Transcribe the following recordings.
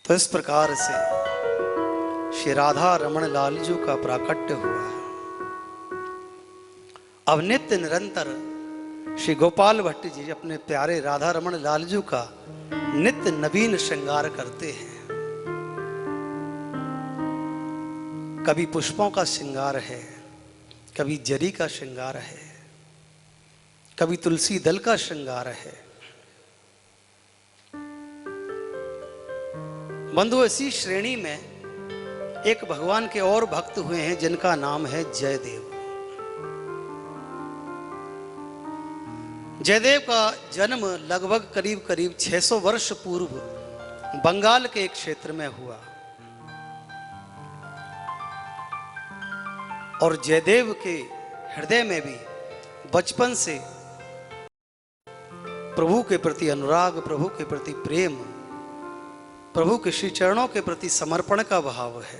तो इस प्रकार से श्री राधा रमण लालजू का प्राकट्य हुआ। अब नित्य निरंतर श्री गोपाल भट्ट जी अपने प्यारे राधा रमण लालजू का नित्य नवीन श्रृंगार करते हैं। कभी पुष्पों का श्रृंगार है, कभी जरी का श्रृंगार है, कभी तुलसी दल का श्रृंगार है। बंधु, इसी श्रेणी में एक भगवान के और भक्त हुए हैं जिनका नाम है जयदेव। जयदेव का जन्म लगभग करीब करीब 600 वर्ष पूर्व बंगाल के एक क्षेत्र में हुआ। और जयदेव के हृदय में भी बचपन से प्रभु के प्रति अनुराग, प्रभु के प्रति प्रेम, प्रभु के श्री चरणों के प्रति समर्पण का भाव है।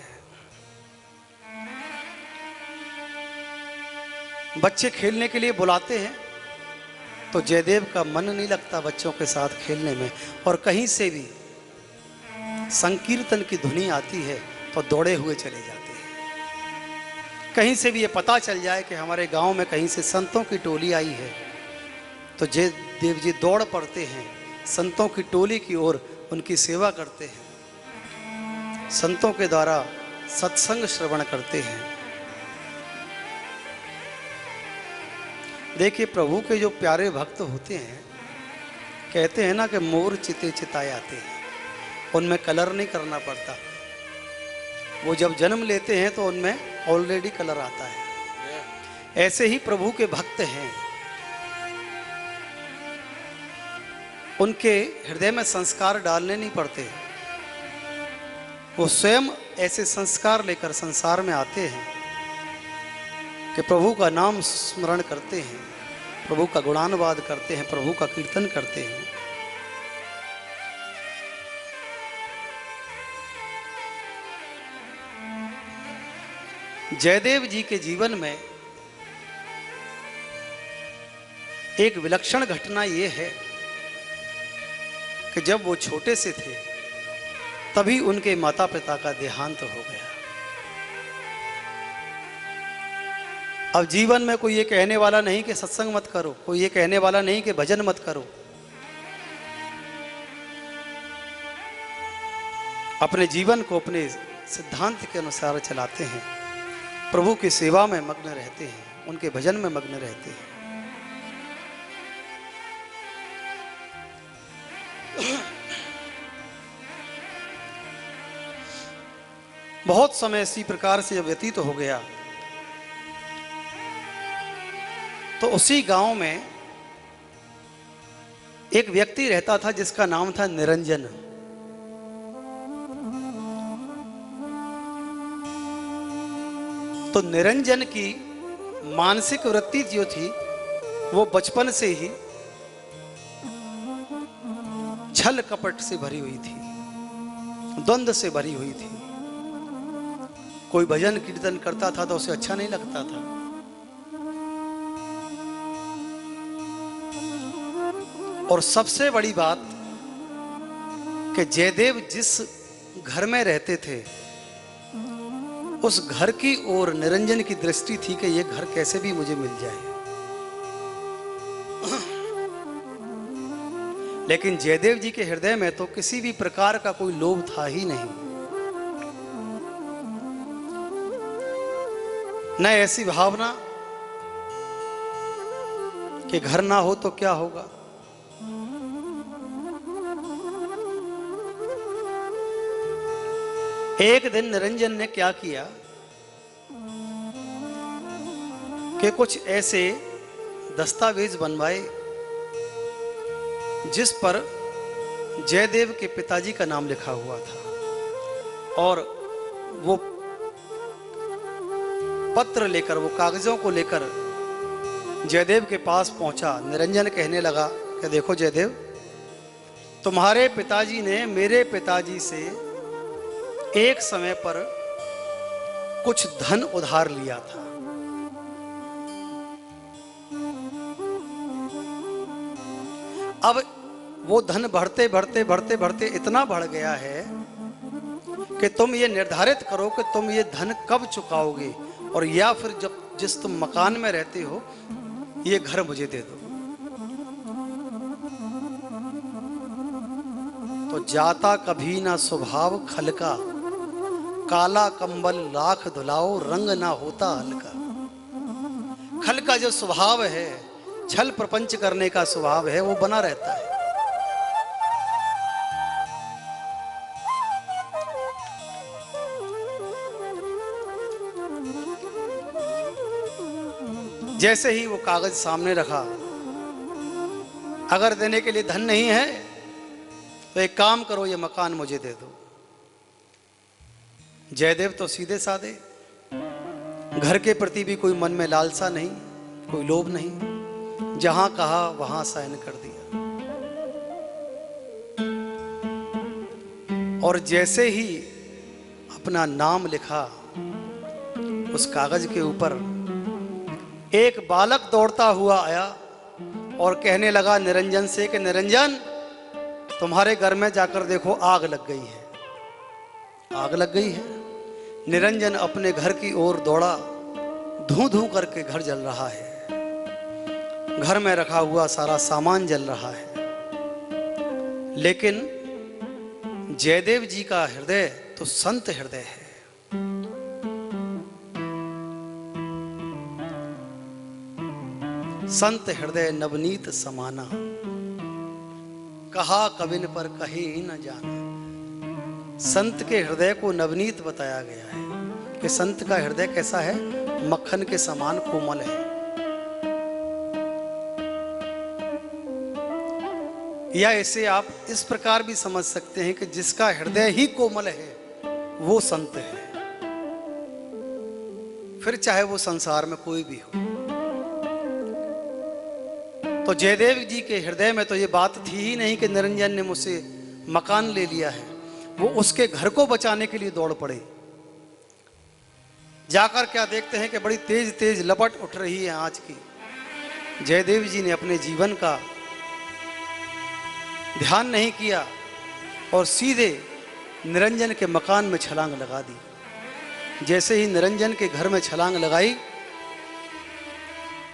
बच्चे खेलने के लिए बुलाते हैं तो जयदेव का मन नहीं लगता बच्चों के साथ खेलने में, और कहीं से भी संकीर्तन की धुनी आती है तो दौड़े हुए चले जाते हैं। कहीं से भी ये पता चल जाए कि हमारे गांव में कहीं से संतों की टोली आई है तो जयदेव जी दौड़ पड़ते हैं, संतों की टोली की ओर उनकी सेवा करते हैं, संतों के द्वारा सत्संग श्रवण करते हैं। देखिए, प्रभु के जो प्यारे भक्त होते हैं, कहते हैं ना कि मोर चिते चिताए आते हैं, उनमें कलर नहीं करना पड़ता। वो जब जन्म लेते हैं तो उनमें ऑलरेडी कलर आता है। ऐसे ही प्रभु के भक्त हैं, उनके हृदय में संस्कार डालने नहीं पड़ते, वो स्वयं ऐसे संस्कार लेकर संसार में आते हैं कि प्रभु का नाम स्मरण करते हैं, प्रभु का गुणानुवाद करते हैं, प्रभु का कीर्तन करते हैं। जयदेव जी के जीवन में एक विलक्षण घटना यह है कि जब वो छोटे से थे तभी उनके माता पिता का देहांत हो गया। अब जीवन में कोई ये कहने वाला नहीं कि सत्संग मत करो, कोई ये कहने वाला नहीं कि भजन मत करो। अपने जीवन को अपने सिद्धांत के अनुसार चलाते हैं, प्रभु की सेवा में मग्न रहते हैं, उनके भजन में मग्न रहते हैं। बहुत समय इसी प्रकार से जब व्यतीत हो गया तो उसी गांव में एक व्यक्ति रहता था जिसका नाम था निरंजन। तो निरंजन की मानसिक वृत्ति जो थी वो बचपन से ही छल कपट से भरी हुई थी, द्वंद्व से भरी हुई थी। कोई भजन कीर्तन करता था तो उसे अच्छा नहीं लगता था, और सबसे बड़ी बात कि जयदेव जिस घर में रहते थे उस घर की ओर निरंजन की दृष्टि थी कि यह घर कैसे भी मुझे मिल जाए। लेकिन जयदेव जी के हृदय में तो किसी भी प्रकार का कोई लोभ था ही नहीं, न ऐसी भावना कि घर ना हो तो क्या होगा। एक दिन निरंजन ने क्या किया कि कुछ ऐसे दस्तावेज बनवाए जिस पर जयदेव के पिताजी का नाम लिखा हुआ था, और वो पत्र लेकर, वो कागजों को लेकर जयदेव के पास पहुंचा। निरंजन कहने लगा कि देखो जयदेव, तुम्हारे पिताजी ने मेरे पिताजी से एक समय पर कुछ धन उधार लिया था, अब वो धन बढ़ते बढ़ते बढ़ते बढ़ते इतना बढ़ गया है कि तुम ये निर्धारित करो कि तुम ये धन कब चुकाओगे, और या फिर जब जिस तुम मकान में रहते हो ये घर मुझे दे दो। तो जाता कभी ना स्वभाव खल का, काला कंबल लाख धुलाओ रंग ना होता हल्का। खल का जो स्वभाव है, छल प्रपंच करने का स्वभाव है, वो बना रहता है। जैसे ही वो कागज सामने रखा, अगर देने के लिए धन नहीं है तो एक काम करो, ये मकान मुझे दे दो। जयदेव तो सीधे साधे, घर के प्रति भी कोई मन में लालसा नहीं, कोई लोभ नहीं, जहां कहा वहां साइन कर दिया। और जैसे ही अपना नाम लिखा उस कागज के ऊपर, एक बालक दौड़ता हुआ आया और कहने लगा निरंजन से कि निरंजन, तुम्हारे घर में जाकर देखो आग लग गई है, आग लग गई है। निरंजन अपने घर की ओर दौड़ा, धूं धूं करके घर जल रहा है, घर में रखा हुआ सारा सामान जल रहा है। लेकिन जयदेव जी का हृदय तो संत हृदय है। संत हृदय नवनीत समाना, कहा कविन पर कहे न जाना। संत के हृदय को नवनीत बताया गया है कि संत का हृदय कैसा है, मक्खन के समान कोमल है। या इसे आप इस प्रकार भी समझ सकते हैं कि जिसका हृदय ही कोमल है वो संत है, फिर चाहे वो संसार में कोई भी हो। तो जयदेव जी के हृदय में तो ये बात थी ही नहीं कि निरंजन ने मुझसे मकान ले लिया है। वो उसके घर को बचाने के लिए दौड़ पड़े। जाकर क्या देखते हैं कि बड़ी तेज तेज लपट उठ रही है आंच की। जयदेव जी ने अपने जीवन का ध्यान नहीं किया और सीधे निरंजन के मकान में छलांग लगा दी। जैसे ही निरंजन के घर में छलांग लगाई,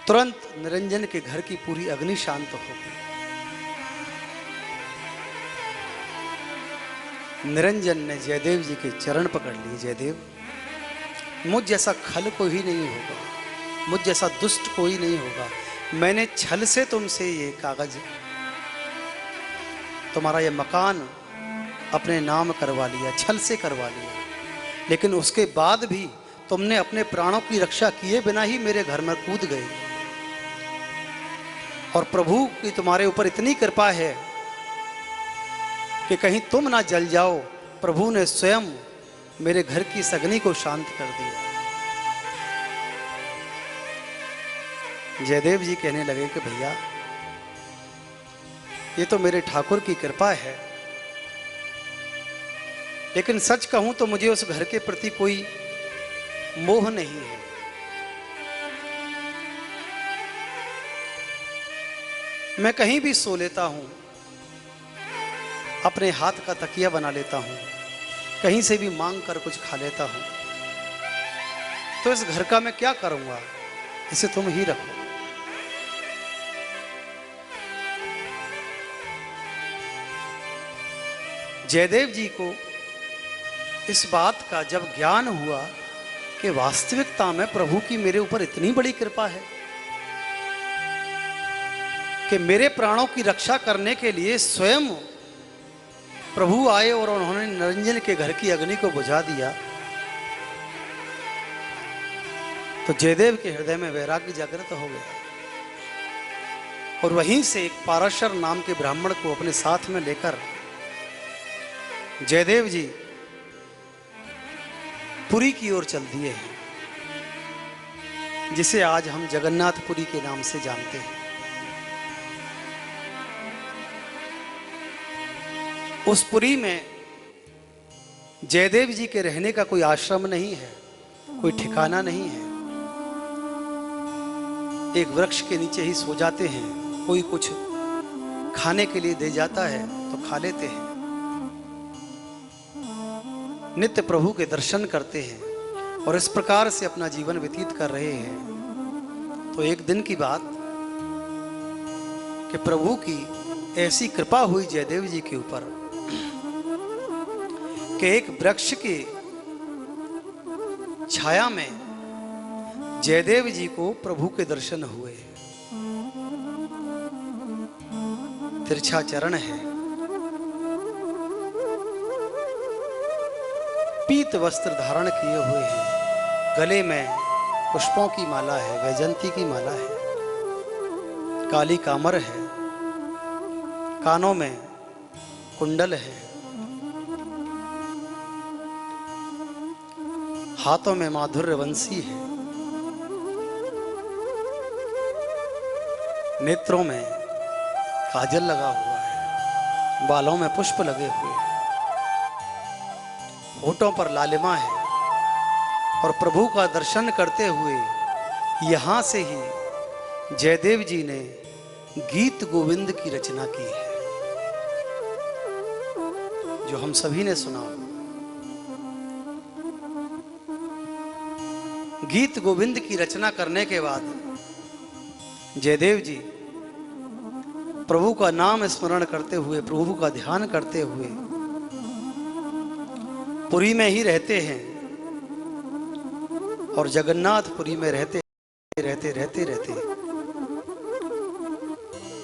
तुरंत निरंजन के घर की पूरी अग्नि शांत हो गई। निरंजन ने जयदेव जी के चरण पकड़ लिए। जयदेव, मुझ जैसा खल कोई नहीं होगा, मुझ जैसा दुष्ट कोई नहीं होगा। मैंने छल से तुमसे ये कागज, तुम्हारा ये मकान अपने नाम करवा लिया, छल से करवा लिया। लेकिन उसके बाद भी तुमने अपने प्राणों की रक्षा किए बिना ही मेरे घर में कूद गए। और प्रभु की तुम्हारे ऊपर इतनी कृपा है कि कहीं तुम ना जल जाओ। प्रभु ने स्वयं मेरे घर की अग्नि को शांत कर दिया। जयदेव जी कहने लगे कि भैया, ये तो मेरे ठाकुर की कृपा है, लेकिन सच कहूं तो मुझे उस घर के प्रति कोई मोह नहीं है। मैं कहीं भी सो लेता हूं, अपने हाथ का तकिया बना लेता हूं, कहीं से भी मांग कर कुछ खा लेता हूं। तो इस घर का मैं क्या करूंगा, इसे तुम ही रखो। जयदेव जी को इस बात का जब ज्ञान हुआ कि वास्तविकता में प्रभु की मेरे ऊपर इतनी बड़ी कृपा है कि मेरे प्राणों की रक्षा करने के लिए स्वयं प्रभु आए और उन्होंने निरंजन के घर की अग्नि को बुझा दिया, तो जयदेव के हृदय में वैराग्य जागृत हो गया। और वहीं से एक पाराशर नाम के ब्राह्मण को अपने साथ में लेकर जयदेव जी पुरी की ओर चल दिए हैं, जिसे आज हम जगन्नाथपुरी के नाम से जानते हैं। उस पुरी में जयदेव जी के रहने का कोई आश्रम नहीं है, कोई ठिकाना नहीं है। एक वृक्ष के नीचे ही सो जाते हैं, कोई कुछ खाने के लिए दे जाता है तो खा लेते हैं। नित्य प्रभु के दर्शन करते हैं और इस प्रकार से अपना जीवन व्यतीत कर रहे हैं, तो एक दिन की बात कि प्रभु की ऐसी कृपा हुई जयदेव जी के ऊपर कि एक वृक्ष की छाया में जयदेव जी को प्रभु के दर्शन हुए। तिरछा चरण है, पीत वस्त्र धारण किए हुए हैं, गले में पुष्पों की माला है, वैजंती की माला है, काली कामर है, कानों में कुंडल है, हाथों में माधुर्य वंशी है, नेत्रों में काजल लगा हुआ है, बालों में पुष्प लगे हुए हैं, होठों पर लालिमा है और प्रभु का दर्शन करते हुए यहां से ही जयदेव जी ने गीत गोविंद की रचना की है, जो हम सभी ने सुना। गीत गोविंद की रचना करने के बाद जयदेव जी प्रभु का नाम स्मरण करते हुए, प्रभु का ध्यान करते हुए पुरी में ही रहते हैं और जगन्नाथपुरी में रहते रहते रहते रहते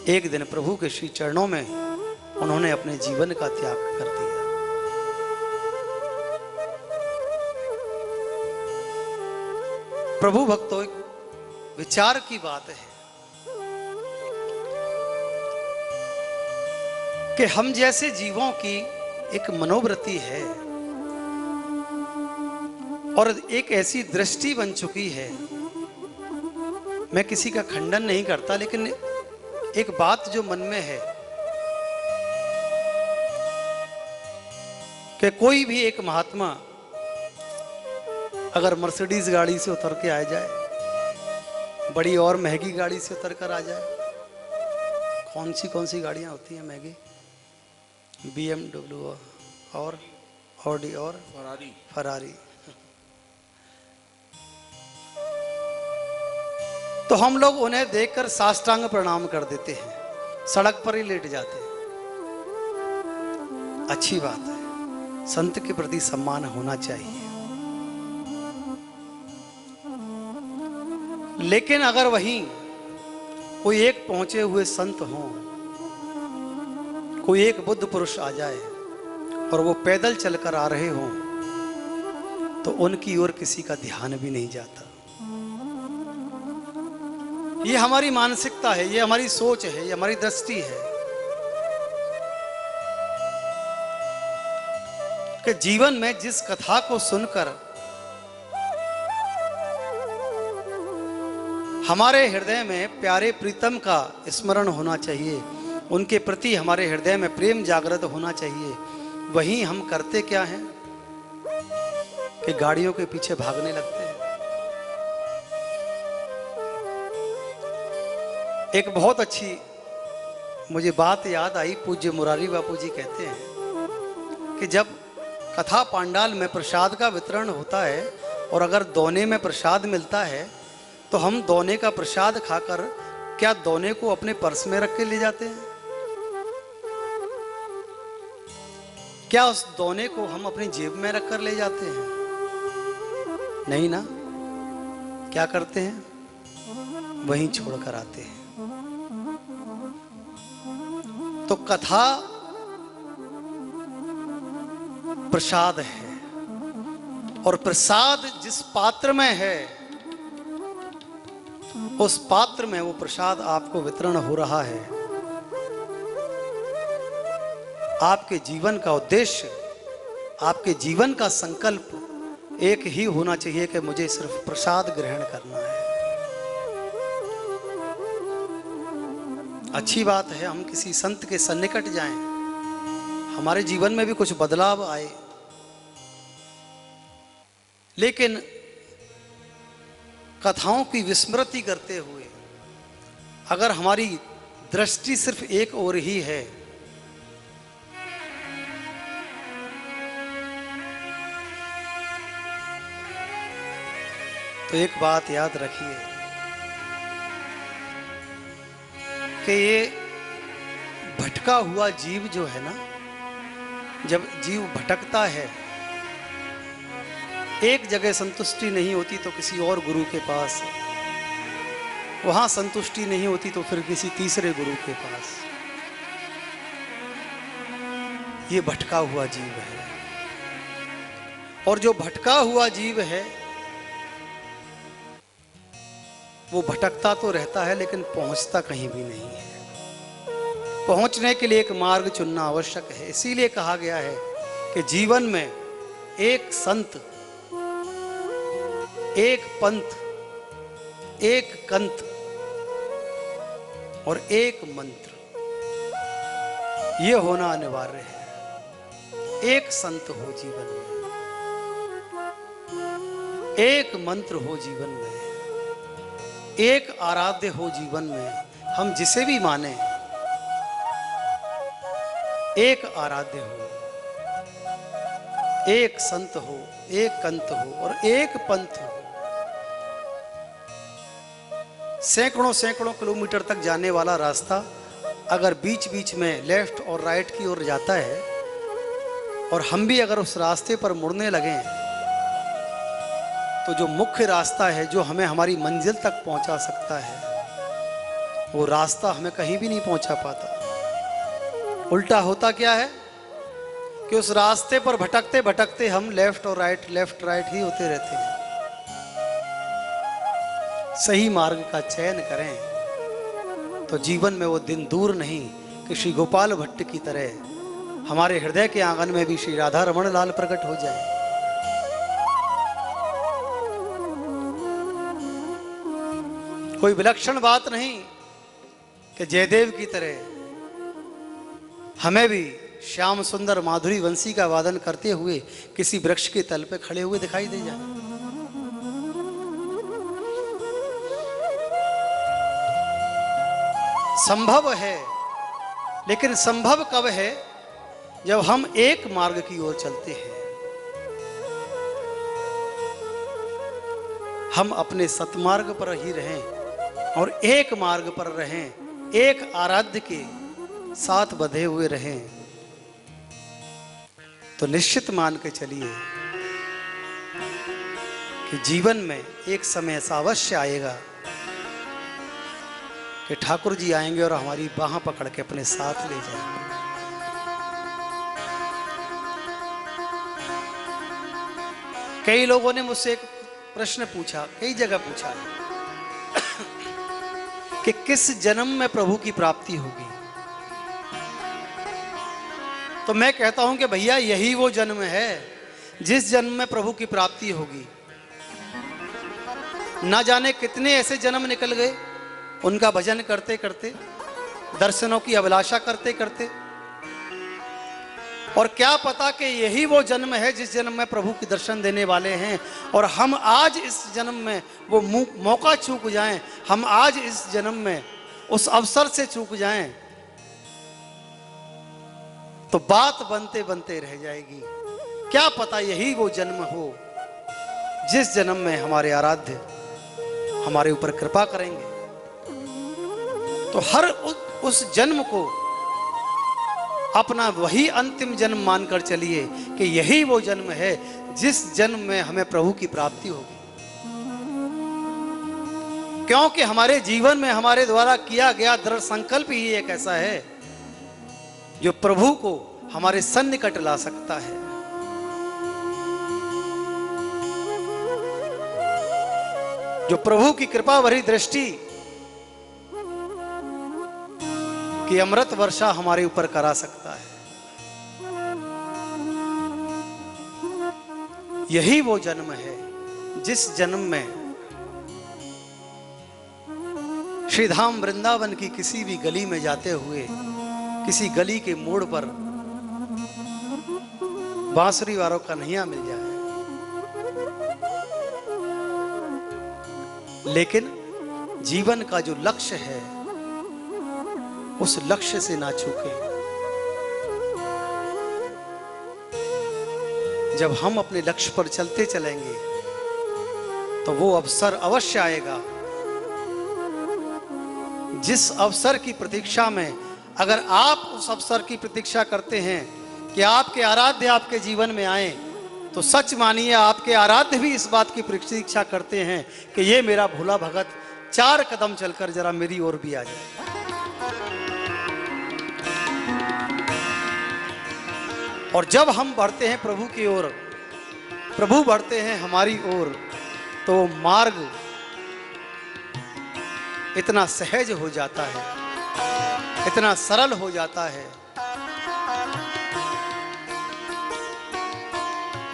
एक दिन प्रभु के श्री चरणों में उन्होंने अपने जीवन का त्याग कर दिया। प्रभु भक्तों, एक विचार की बात है कि हम जैसे जीवों की एक मनोवृत्ति है और एक ऐसी दृष्टि बन चुकी है, मैं किसी का खंडन नहीं करता, लेकिन एक बात जो मन में है कि कोई भी एक महात्मा अगर मर्सिडीज गाड़ी से उतर के आ जाए, बड़ी और महंगी गाड़ी से उतर कर आ जाए, कौन सी गाड़ियां होती हैं महंगी, BMW और ऑडी और फरारी, तो हम लोग उन्हें देखकर साष्टांग प्रणाम कर देते हैं, सड़क पर ही लेट जाते हैं। अच्छी बात है, संत के प्रति सम्मान होना चाहिए, लेकिन अगर वहीं कोई एक पहुंचे हुए संत हो, कोई एक बुद्ध पुरुष आ जाए और वो पैदल चलकर आ रहे हो, तो उनकी ओर किसी का ध्यान भी नहीं जाता। ये हमारी मानसिकता है, ये हमारी सोच है, ये हमारी दृष्टि है कि जीवन में जिस कथा को सुनकर हमारे हृदय में प्यारे प्रीतम का स्मरण होना चाहिए, उनके प्रति हमारे हृदय में प्रेम जागृत होना चाहिए, वहीं हम करते क्या हैं कि गाड़ियों के पीछे भागने लगते हैं। एक बहुत अच्छी मुझे बात याद आई, पूज्य मुरारी बापू जी कहते हैं कि जब कथा पांडाल में प्रसाद का वितरण होता है और अगर दोने में प्रसाद मिलता है तो हम दोने का प्रसाद खाकर क्या दोने को अपने पर्स में रख के ले जाते हैं? क्या उस दोने को हम अपनी जेब में रख कर ले जाते हैं? नहीं ना। क्या करते हैं? वहीं छोड़कर आते हैं। तो कथा प्रसाद है और प्रसाद जिस पात्र में है उस पात्र में वो प्रसाद आपको वितरण हो रहा है। आपके जीवन का उद्देश्य, आपके जीवन का संकल्प एक ही होना चाहिए कि मुझे सिर्फ प्रसाद ग्रहण करना है। अच्छी बात है हम किसी संत के सन्निकट जाएं, हमारे जीवन में भी कुछ बदलाव आए, लेकिन कथाओं की विस्मृति करते हुए अगर हमारी दृष्टि सिर्फ एक ओर ही है तो एक बात याद रखिए कि ये भटका हुआ जीव जो है ना, जब जीव भटकता है, एक जगह संतुष्टि नहीं होती तो किसी और गुरु के पास, वहां संतुष्टि नहीं होती तो फिर किसी तीसरे गुरु के पास। ये भटका हुआ जीव है। और जो भटका हुआ जीव है वो भटकता तो रहता है लेकिन पहुंचता कहीं भी नहीं है। पहुंचने के लिए एक मार्ग चुनना आवश्यक है। इसीलिए कहा गया है कि जीवन में एक संत, एक पंथ, एक कंत और एक मंत्र, यह होना अनिवार्य है। एक संत हो जीवन में, एक मंत्र हो जीवन में, एक आराध्य हो जीवन में। हम जिसे भी माने, एक आराध्य हो, एक संत हो, एक कंत हो और एक पंथ हो। सैकड़ों सैकड़ों किलोमीटर तक जाने वाला रास्ता अगर बीच बीच में लेफ्ट और राइट की ओर जाता है और हम भी अगर उस रास्ते पर मुड़ने लगें तो जो मुख्य रास्ता है, जो हमें हमारी मंजिल तक पहुंचा सकता है, वो रास्ता हमें कहीं भी नहीं पहुंचा पाता। उल्टा होता क्या है कि उस रास्ते पर भटकते भटकते हम लेफ्ट और राइट, लेफ्ट राइट ही होते रहते हैं। सही मार्ग का चयन करें तो जीवन में वो दिन दूर नहीं कि श्री गोपाल भट्ट की तरह हमारे हृदय के आंगन में भी श्री राधा रमण लाल प्रकट हो जाए। कोई विलक्षण बात नहीं कि जयदेव की तरह हमें भी श्याम सुंदर माधुरी वंशी का वादन करते हुए किसी वृक्ष के तल पे खड़े हुए दिखाई दे जाए। संभव है, लेकिन संभव कब है? जब हम एक मार्ग की ओर चलते हैं। हम अपने सतमार्ग पर ही रहें और एक मार्ग पर रहें, एक आराध्य के साथ बंधे हुए रहें, तो निश्चित मान के चलिए कि जीवन में एक समय ऐसा अवश्य आएगा कि ठाकुर जी आएंगे और हमारी बाह पकड़ के अपने साथ ले जाएंगे। कई लोगों ने मुझसे एक प्रश्न पूछा, कई जगह पूछा कि किस जन्म में प्रभु की प्राप्ति होगी। तो मैं कहता हूं कि भैया यही वो जन्म है जिस जन्म में प्रभु की प्राप्ति होगी। ना जाने कितने ऐसे जन्म निकल गए उनका भजन करते करते, दर्शनों की अभिलाषा करते करते, और क्या पता कि यही वो जन्म है जिस जन्म में प्रभु के दर्शन देने वाले हैं। और हम आज इस जन्म में वो मौका चूक जाएं, हम आज इस जन्म में उस अवसर से चूक जाएं तो बात बनते बनते रह जाएगी। क्या पता यही वो जन्म हो जिस जन्म में हमारे आराध्य हमारे ऊपर कृपा करेंगे। तो हर उस जन्म को अपना वही अंतिम जन्म मानकर चलिए कि यही वो जन्म है जिस जन्म में हमें प्रभु की प्राप्ति होगी। क्योंकि हमारे जीवन में हमारे द्वारा किया गया दृढ़ संकल्प ही एक ऐसा है जो प्रभु को हमारे सन्निकट ला सकता है। जो प्रभु की कृपा भरी दृष्टि की अमृत वर्षा हमारे ऊपर करा सकता है। यही वो जन्म है जिस जन्म में श्रीधाम वृंदावन की किसी भी गली में जाते हुए किसी गली के मोड़ पर बांसुरी वालों का कन्हैया मिल जाए, लेकिन जीवन का जो लक्ष्य है उस लक्ष्य से ना चूके। जब हम अपने लक्ष्य पर चलते चलेंगे तो वो अवसर अवश्य आएगा। जिस अवसर की प्रतीक्षा में अगर आप उस अवसर की प्रतीक्षा करते हैं कि आपके आराध्य आपके जीवन में आए, तो सच मानिए आपके आराध्य भी इस बात की प्रतीक्षा करते हैं कि ये मेरा भोला भगत 4 कदम चलकर जरा मेरी ओर भी आ जाए। और जब हम बढ़ते हैं प्रभु की ओर, प्रभु बढ़ते हैं हमारी ओर, तो मार्ग इतना सहज हो जाता है, इतना सरल हो जाता है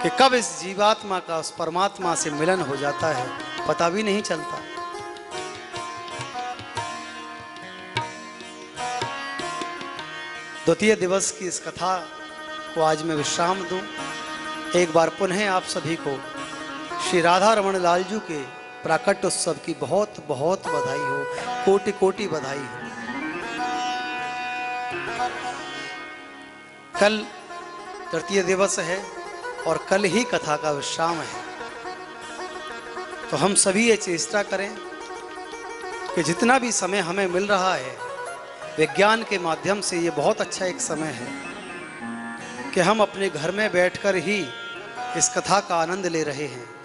कि कब इस जीवात्मा का उस परमात्मा से मिलन हो जाता है पता भी नहीं चलता। द्वितीय दिवस की इस कथा को आज मैं विश्राम दूं। एक बार पुनः आप सभी को श्री राधा रमण लाल जी के प्राकट्य उत्सव की बहुत बहुत बधाई हो, कोटि कोटि बधाई हो। कल तृतीय दिवस है और कल ही कथा का विश्राम है, तो हम सभी ये चेष्टा करें कि जितना भी समय हमें मिल रहा है विज्ञान के माध्यम से, ये बहुत अच्छा एक समय है कि हम अपने घर में बैठकर ही इस कथा का आनंद ले रहे हैं।